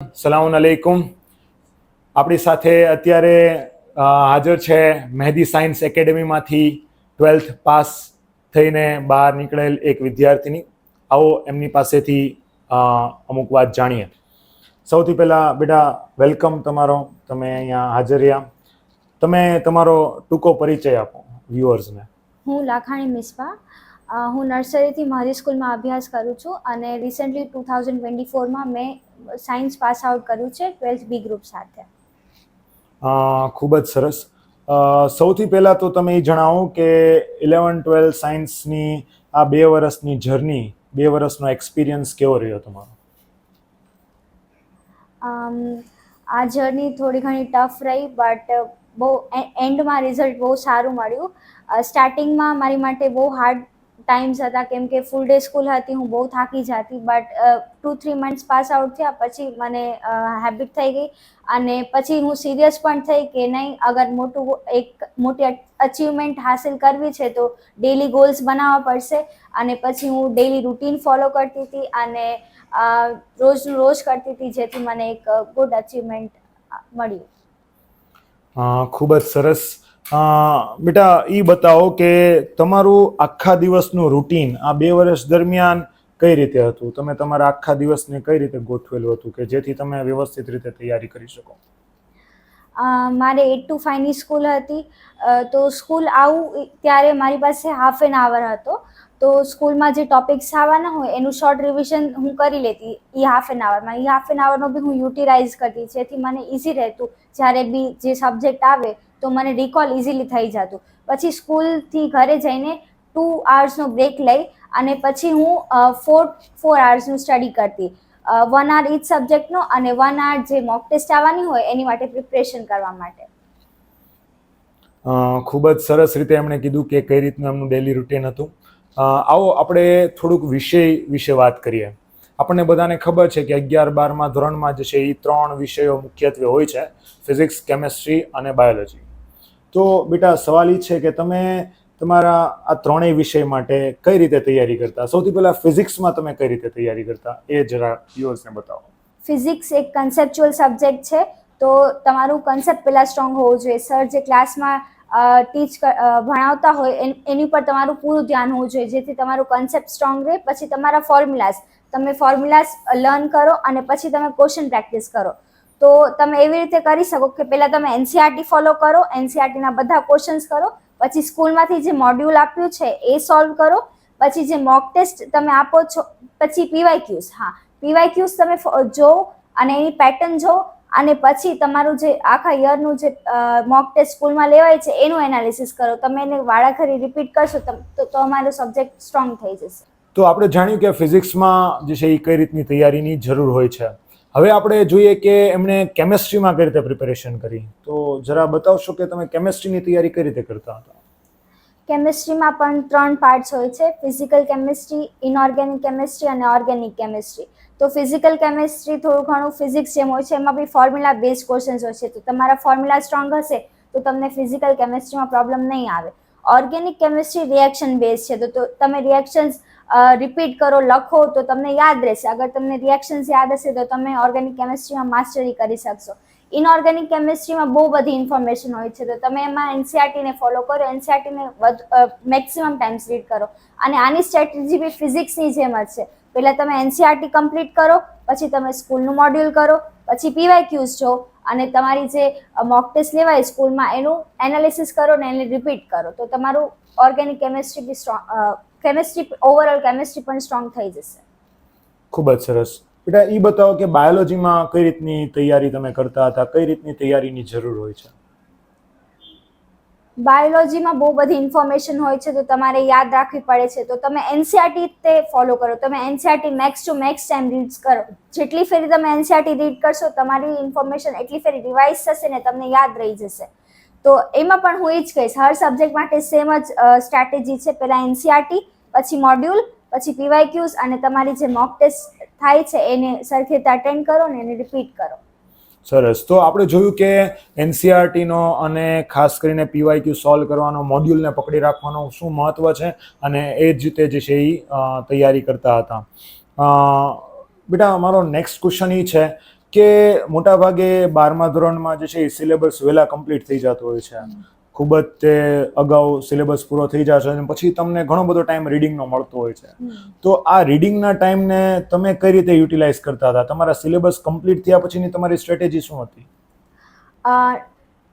સલામુઅલૈકુમ. આપણી સાથે અત્યારે હાજર છે મહેદી સાયન્સ એકેડેમીમાંથી 12th પાસ થઈને બહાર નીકળેલ એક વિદ્યાર્થીની. આવો એમની પાસેથી અમુક વાત જાણીએ. સૌથી પહેલાં બેટા વેલકમ તમારો, તમે અહીંયા હાજર રહ્યા. તમે તમારો ટૂંકો પરિચય આપો વ્યુઅર્સને. હું લાખાણી મિસ્બા, હું નર્સરીથી મારી સ્કૂલમાં અભ્યાસ કરું છું અને રિસેન્ટલી 2024માં મેં સાયન્સ પાસ આઉટ કર્યું છે 12th બી ગ્રુપ સાથે. ખૂબ જ સરસ. સૌથી પહેલાં તો તમે એ જણાવો કે 11-12 સાયન્સની આ 2 વર્ષની જર્ની, 2 વર્ષનો એક્સપિરિયન્સ કેવો રહ્યો તમારો? આ જર્ની થોડી ઘણી ટફ રહી, બટ બહુ એન્ડમાં રિઝલ્ટ બહુ સારું મળ્યું. સ્ટાર્ટિંગમાં મારી માટે બહુ હાર્ડ ટાઈમ્સ હતા, કેમ કે ફૂલ ડે સ્કૂલ હતી, હું બહુ થાકી જતી, બટ 2-3 મંથ્સ પાસ આઉટ થયા પછી મને હેબિટ થઈ ગઈ અને પછી હું સિરિયસ પણ થઈ કે નહીં, અગર મોટી અચીવમેન્ટ હાસિલ કરવી છે તો ડેલી ગોલ્સ બનાવવા પડશે. અને પછી હું ડેલી રૂટીન ફોલો કરતી હતી અને રોજનું રોજ કરતી હતી, જેથી મને એક ગુડ અચીવમેન્ટ મળ્યું. ખૂબ જ સરસ. બેટા એ બતાવો કે તમારું આખા દિવસનું રૂટીન આ 2 વર્ષ દરમિયાન કઈ રીતે હતું? તમે તમારા આખા દિવસને કઈ રીતે ગોઠવેલું હતું કે જેથી તમે વ્યવસ્થિત રીતે તૈયારી કરી શકો? મારે 8 to 5ની સ્કૂલ હતી, તો સ્કૂલ આવું ત્યારે મારી પાસે હાફ એન આવર હતો. તો સ્કૂલમાં જે ટોપિક્સ આવવાના હોય એનું શોર્ટ રિવિઝન હું કરી લેતી એ હાફ એન આવરમાં. એ હાફ એન આવરનો બી હું યુટિલાઇઝ કરતી, જેથી મને ઇઝી રહેતું. જ્યારે બી જે સબ્જેક્ટ આવે તો મને રિકોલ ઇઝીલી થઈ જતું. પછી સ્કૂલથી ઘરે જઈને 2 hours બ્રેક લઈ અને પછી હું 4 hours સ્ટડી કરતી. 1 hour ઈચ સબ્જેક્ટનો અને 1 hour જે મોક ટેસ્ટ આવવાની હોય એની માટે પ્રિપરેશન કરવા માટે. ખૂબ જ સરસ રીતે એમણે કીધું કે કઈ રીતનું એમનું ડેલી રૂટીન હતું. આવો આપણે થોડુંક વિષય વિશે વાત કરીએ. આપણને બધાને ખબર છે કે 11-12મા ધોરણમાં જે છે એ 3 વિષયો મુખ્યત્વે હોય છે: ફિઝિક્સ, કેમેસ્ટ્રી અને બાયોલોજી. તો બેટા સવાલ એ છે કે તમે તમારા આ 3 વિષય માટે કઈ રીતે તૈયારી કરતા? સૌથી પહેલા ફિઝિક્સમાં તમે કઈ રીતે તૈયારી કરતા એ જરા વ્યુઅર્સને બતાવો. ફિઝિક્સ એક કન્સેપ્ચ્યુઅલ સબ્જેક્ટ છે, તો તમારું કન્સેપ્ટ પહેલાં સ્ટ્રોંગ હોવું જોઈએ. સર જે ક્લાસમાં ભણાવતા હોય એની પર તમારું પૂરું ધ્યાન હોવું જોઈએ, જેથી તમારું કન્સેપ્ટ સ્ટ્રોંગ રહે. પછી તમારા તમે ફોર્મ્યુલાઝ લર્ન કરો અને પછી તમે ક્વેશ્ચન પ્રેક્ટિસ કરો. તો તમે એવી રીતે કરી શકો કે પહેલાં તમે એનસીઆરટી ફોલો કરો, એનસીઆરટીના બધા ક્વેશ્ચન્સ કરો, પછી સ્કૂલમાંથી જે મોડ્યુલ આપ્યું છે એ સોલ્વ કરો, પછી જે મોક ટેસ્ટ તમે આપો છો, પછી પીવાયક્યુઝ. પીવાયક્યુઝ તમે જો અને એની પેટર્ન જો, અને પછી તમારું જે આખા યરનું જે મોક ટેસ્ટ સ્કૂલમાં લેવાય છે એનું એનાલિસિસ કરો. તમે એને વાળાખરી રિપીટ કરશો તો તમારો સબ્જેક્ટ સ્ટ્રોંગ થઈ જશે. તો આપણે જાણ્યું કે ફિઝિક્સમાં જે છે એ કઈ રીતની તૈયારીની જરૂર હોય છે. હવે આપણે જોઈએ કે એમણે કેમેસ્ટ્રીમાં કઈ રીતે પ્રિપેરેશન કરી, તો જરા બતાવશો કે તમે કેમેસ્ટ્રીની તૈયારી કઈ રીતે કરતા હતા? કેમેસ્ટ્રીમાં પણ 3 પાર્ટ્સ હોય છે: ફિઝિકલ કેમેસ્ટ્રી, ઇનઓર્ગેનિક કેમેસ્ટ્રી અને ઓર્ગેનિક કેમેસ્ટ્રી. તો ફિઝિકલ કેમેસ્ટ્રી થોડું ઘણું ફિઝિક્સ જેમ હોય છે, એમાં બી ફોર્મ્યુલા બેઝ ક્વેશ્ચન્સ હોય છે. તો તમારા ફોર્મ્યુલા સ્ટ્રોંગ હશે તો તમને ફિઝિકલ કેમેસ્ટ્રીમાં પ્રોબ્લેમ નહીં આવે. ઓર્ગેનિક કેમેસ્ટ્રી રિએક્શન બેઝ છે, તો તમે રિએક્શન્સ રિપીટ કરો, લખો તો તમને યાદ રહેશે. અગર તમને રિએક્શન્સ યાદ હશે તો તમે ઓર્ગેનિક કેમેસ્ટ્રીમાં માસ્ટરી કરી શકશો. ઇનઓર્ગેનિક કેમેસ્ટ્રીમાં બહુ બધી ઇન્ફોર્મેશન હોય છે, તો તમે એમાં એનસીઆરટીને ફોલો કરો, એનસીઆરટીને મેક્સિમમ ટાઈમ્સ રીડ કરો. અને આની સ્ટ્રેટેજી બી ફિઝિક્સની જેમ જ છે. પહેલાં તમે એનસીઆરટી કમ્પ્લીટ કરો, પછી તમે સ્કૂલનું મોડ્યુલ કરો, પછી પીવાયક્યુઝ જો, અને તમારી જે મોક ટેસ્ટ લેવાય સ્કૂલમાં એનું એનાલિસિસ કરો ને એને રિપીટ કરો, તો તમારું ઓર્ગેનિક કેમેસ્ટ્રી બી સ્ટ્રોંગ, ઓવરઓલ કેમેસ્ટ્રી પણ સ્ટ્રોંગ થઈ જશે. ખૂબ જ સરસ. બેટા એ બતાવો કે બાયોલોજીમાં કઈ રીતની તૈયારી તમે કરતા હતા, કઈ રીતની તૈયારીની જરૂર હોય છે? બાયોલોજીમાં બહુ બધી ઇન્ફોર્મેશન હોય છે, તો તમારે યાદ રાખવી પડે છે. તો તમે એનસીઆરટી તે ફોલો કરો. તમે NCERT max to max time read કરો. જેટલી ફેરી તમે એનસીઆરટી રીડ કરશો, તમારી ઇન્ફોર્મેશન એટલી ફેરી રિવાઇઝ થશે ને તમને યાદ રહી જશે. તો એમાં પણ હું એ જ કહીશ, હર સબ્જેક્ટ માટે સેમ જ સ્ટ્રેટેજી છે. પહેલાં એનસીઆરટી, પછી મોડ્યુલ, પછી પીવાયક્યુઝ, અને તમારી જે મોક ટેસ્ટ થાય છે એને સરખી રીતે અટેન્ડ કરો ને એને રિપીટ કરો. સરસ. તો આપણે જોયું કે એનસીઆરટીનો અને ખાસ કરીને પીવાયક્યુ સોલ્વ કરવાનો, મોડ્યુલને પકડી રાખવાનો શું મહત્વ છે, અને એ જ રીતે જે છે એ તૈયારી કરતા હતા. બેટા અમારો નેક્સ્ટ ક્વેશ્ચન એ છે કે મોટાભાગે 12મા ધોરણમાં જે છે એ સિલેબસ વહેલા કમ્પ્લીટ થઈ જતો હોય છે, ખૂબ જ તે અગાઉ સિલેબસ પૂરો થઈ જશે અને પછી તમને ઘણો બધો ટાઈમ રીડિંગનો મળતો હોય છે. તો આ રીડિંગના ટાઈમને તમે કઈ રીતે યુટિલાઇઝ કરતા હતા? તમારા સિલેબસ કમ્પ્લીટ થયા પછીની તમારી સ્ટ્રેટેજી શું હતી?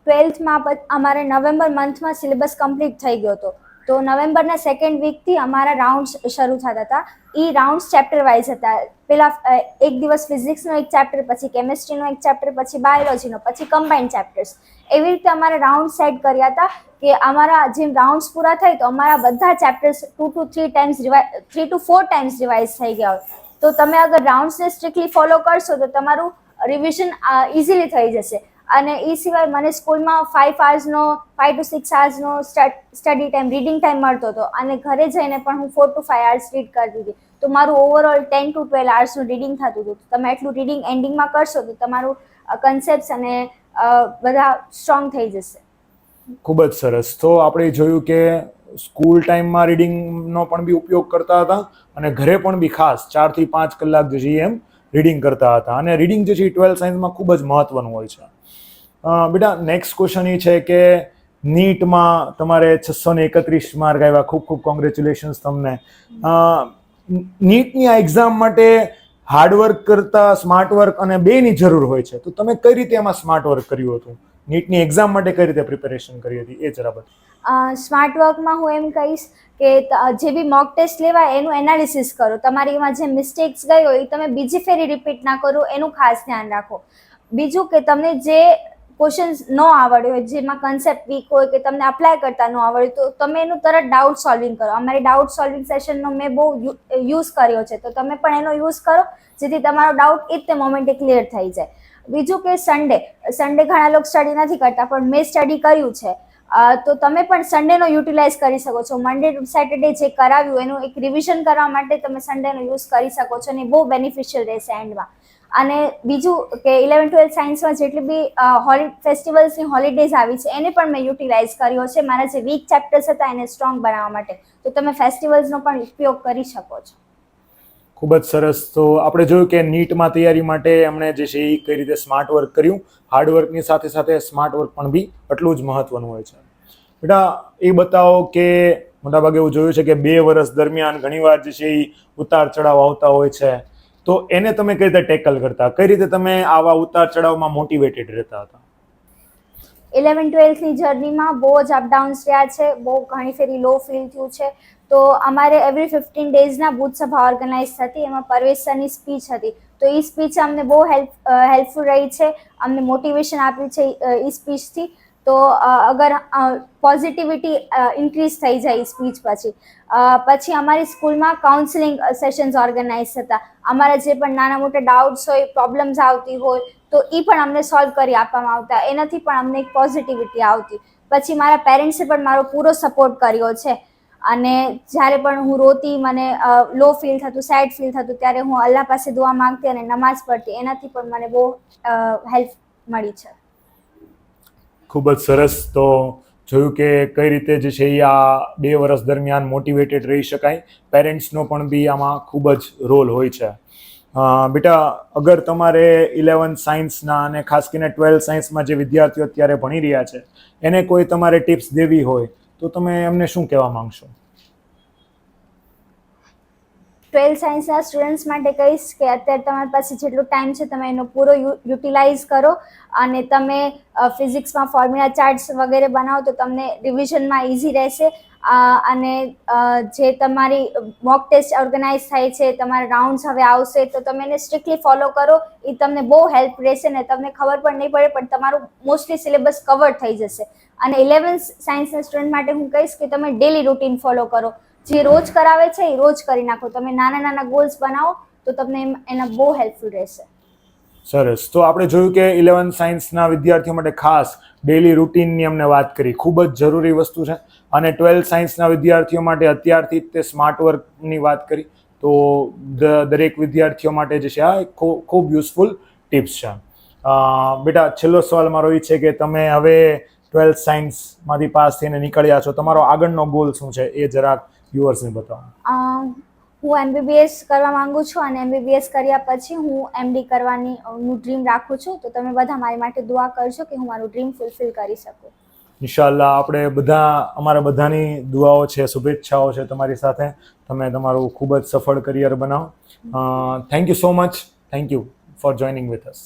12થમાં અમારે નવેમ્બર મંથમાં સિલેબસ કમ્પ્લીટ થઈ ગયો હતો. તો નવેમ્બરના સેકન્ડ વીકથી અમારા રાઉન્ડ્સ શરૂ થતા હતા. એ રાઉન્ડ્સ ચેપ્ટર વાઇઝ હતા. પેલા એક દિવસ ફિઝિક્સનો એક ચેપ્ટર, પછી કેમેસ્ટ્રીનો એક ચેપ્ટર, પછી બાયોલોજીનો, પછી કમ્બાઇન્ડ ચેપ્ટર્સ. એવી રીતે અમારે રાઉન્ડ સેટ કર્યા હતા કે અમારા જેમ રાઉન્ડ્સ પૂરા થાય તો અમારા બધા ચેપ્ટર્સ 2 to 3 ટાઈમ્સ રિવાઇઝ થઈ ગયા હોય. તો તમે અગર રાઉન્ડ્સને સ્ટ્રિક્ટલી ફોલો કરશો તો તમારું રિવિઝન ઇઝીલી થઈ જશે. અને એ સિવાય મને સ્કૂલમાં 5 to 6 hours study time, reading time મળતો હતો અને ઘરે જઈને પણ હું 4 to 5 hours રીડ કરતી હતી. તો મારું ઓવરઓલ 10 to 12 hours રીડિંગ થતું હતું. તમે એટલું રીડિંગ એન્ડિંગમાં કરશો તો તમારું કન્સેપ્ટ્સ અને બધા સ્ટ્રોંગ થઈ જશે. ખૂબ જ સરસ. તો આપણે જોયું કે સ્કૂલ ટાઈમમાં રીડિંગનો પણ બી ઉપયોગ કરતા હતા અને ઘરે પણ બી ખાસ 4 થી 5 કલાક જે છે એમ રીડિંગ કરતા હતા. અને રીડિંગ જે છે એ 12th સાયન્સમાં ખૂબ જ મહત્વનું હોય છે. બેટા, નેક્સ્ટ ક્વેશ્ચન એ છે કે નીટમાં તમારે 631 માર્ક આવ્યા, ખૂબ ખૂબ કોંગ્રેચ્યુલેશન્સ તમને. નીટની આ એક્ઝામ માટે હાર્ડવર્ક કરતા સ્માર્ટ વર્ક અને બેની જરૂર હોય છે, તો તમે કઈ રીતે એમાં સ્માર્ટ વર્ક કર્યું હતું? નીટની એક્ઝામ માટે કઈ રીતે પ્રિપેરેશન કરી હતી એ જરા બતાવો. સ્માર્ટ વર્કમાં હું એમ કહીશ કે જે બી મોક ટેસ્ટ લેવાય એનું એનાલિસિસ કરો. તમારી એમાં જે મિસ્ટેક્સ ગઈ હોય એ તમે બીજી ફેરી રિપીટ ના કરો, એનું ખાસ ધ્યાન રાખો. બીજું કે તમને જે ક્વેશ્ચન્સ ન આવડ્યો હોય, જેમાં કન્સેપ્ટ વીક હોય કે તમને અપ્લાય કરતા ન આવડ્યું, તો તમે એનું તરત ડાઉટ સોલ્વિંગ કરો. અમારી ડાઉટ સોલ્વિંગ સેશનનો મેં બહુ યુઝ કર્યો છે, તો તમે પણ એનો યુઝ કરો જેથી તમારો ડાઉટ એ જ તે મોમેન્ટે ક્લિયર થઈ જાય. બીજું કે સન્ડે ઘણા લોકો સ્ટડી નથી કરતા, પણ મેં સ્ટડી કર્યું છે. તો તમે પણ સન્ડેનો યુટિલાઇઝ કરી શકો છો. મંડે ટુ સેટરડે જે કરાવ્યું એનું એક રિવિઝન કરવા માટે તમે સન્ડેનો યુઝ કરી શકો છો અને બહુ બેનિફિશિયલ રહેશે એન્ડમાં. અને બીજું કે 11th-12th સાયન્સમાં જેટલી બી ફેસ્ટિવલ્સની હોલિડેઝ આવી છે એને પણ મેં યુટિલાઇઝ કર્યો છે મારા જે વીક ચેપ્ટર્સ હતા એને સ્ટ્રોંગ બનાવવા માટે. તો તમે ફેસ્ટિવલ્સનો પણ ઉપયોગ કરી શકો છો. ખૂબ જ સરસ. તો આપણે જોયું કે નીટમાં તૈયારી માટે એમણે જે છે એ કઈ રીતે સ્માર્ટ વર્ક કર્યું. હાર્ડવર્કની સાથે સાથે સ્માર્ટ વર્ક પણ બી એટલું જ મહત્વનું હોય છે. બેટા, એ બતાવો કે મોટાભાગે એવું જોયું છે કે 2 વર્ષ દરમિયાન ઘણીવાર જે છે એ ઉતાર ચઢાવ આવતા હોય છે, તો એને તમે કઈ રીતે ટેકલ કરતા? કઈ રીતે તમે આવા ઉતાર ચઢાવમાં મોટિવેટેડ રહેતા હતા? 11th-12thની જર્નીમાં બહુ જ અપડાઉન્સ રહ્યા છે, બહુ ઘણી ફેરી લો ફીલ થયું છે. તો અમારે એવરી 15 ડેઝના બૂથ સભા ઓર્ગેનાઇઝ થતી, એમાં પર્વેશ સરની સ્પીચ હતી. તો એ સ્પીચ અમને બહુ હેલ્પફુલ રહી છે, અમને મોટિવેશન આપ્યું છે એ સ્પીચથી. તો અગર પોઝિટિવિટી ઇન્ક્રીઝ થઈ જાય એ સ્પીચ પછી અમારી સ્કૂલમાં કાઉન્સિલિંગ સેશન્સ ઓર્ગેનાઇઝ થતા. અમારા જે પણ નાના મોટા ડાઉટ્સ હોય, પ્રોબ્લેમ્સ આવતી હોય તો એ પણ અમને સોલ્વ કરી આપવામાં આવતા. એનાથી પણ અમને એક પોઝિટિવિટી આવતી. પછી મારા પેરેન્ટ્સે પણ મારો પૂરો સપોર્ટ કર્યો છે. અને જ્યારે પણ હું રોતી, મને લો ફીલ થતું, સેડ ફીલ થતું, ત્યારે હું અલ્લાહ પાસે દુઆ માંગતી અને નમાઝ પડતી. એનાથી પણ મને બહુ હેલ્પ મળી છે. ખૂબ જ સરસ. તો જોયું કે કઈ રીતે જે છે એ આ 2 વર્ષ દરમિયાન મોટિવેટેડ રહી શકાય. પેરેન્ટ્સનો પણ બી આમાં ખૂબ જ રોલ હોય છે. બેટા, અગર તમારે 11th સાયન્સના અને ખાસ કરીને 12th સાયન્સમાં જે વિદ્યાર્થીઓ અત્યારે ભણી રહ્યા છે એને કોઈ તમારે ટિપ્સ દેવી હોય તો તમે એમને શું કહેવા માંગશો? 12th સાયન્સના સ્ટુડન્ટ્સ માટે કહીશ કે અત્યારે તમારી પાસે જેટલો ટાઈમ છે તમે એનો પૂરો યુટિલાઇઝ કરો. અને તમે ફિઝિક્સમાં ફોર્મ્યુલા ચાર્ટ્સ વગેરે બનાવો તો તમને રિવિઝનમાં ઇઝી રહેશે. અને જે તમારી મોક ટેસ્ટ ઓર્ગેનાઇઝ થાય છે, તમારા રાઉન્ડ્સ હવે આવશે, તો તમે એને સ્ટ્રિક્ટલી ફોલો કરો. એ તમને બહુ હેલ્પ રહેશે ને તમને ખબર પણ નહીં પડે, પણ તમારું મોસ્ટલી સિલેબસ કવર થઈ જશે. અને 11th સાયન્સના સ્ટુડન્ટ માટે હું કહીશ કે તમે ડેલી રૂટીન ફોલો કરો. જે રોજ કરાવે છે એ રોજ કરી નાખો. તમે નાના નાના ગોલ્સ બનાવો તો તમને એના બહુ હેલ્પફુલ રહેશે. સરસ. તો આપણે જોયું કે 11th સાયન્સના વિદ્યાર્થીઓ માટે ખાસ ડેલી રૂટીનની અમને વાત કરી, ખૂબ જ જરૂરી વસ્તુ છે. અને 12th સાયન્સના વિદ્યાર્થીઓ માટે અત્યારથી જ તે સ્માર્ટ વર્કની વાત કરી, તો દરેક વિદ્યાર્થીઓ માટે જે છે આ ખૂબ યુઝફુલ ટિપ્સ છે. બેટા, છેલ્લો સવાલ મારો એ છે કે તમે હવે 12th સાયન્સમાંથી પાસ થઈને નીકળ્યા છો, તમારો આગળનો ગોલ શું છે એ જરાક વ્યુઅર્સને બતાવો. હું MBBS કરવા માંગુ છું અને MBBS કર્યા પછી હું MD કરવાની નું ડ્રીમ રાખું છું. તો તમે બધા મારી માટે દુઆ કરજો કે હું મારું ડ્રીમ ફૂલફિલ કરી શકું. ઇન્શાલ્લાહ આપણે બધા, અમારા બધાની દુઆઓ છે, શુભેચ્છાઓ છે તમારી સાથે. તમે તમારું ખૂબ જ સફળ કરિયર બનાવો. Thank you so much. Thank you for joining with us.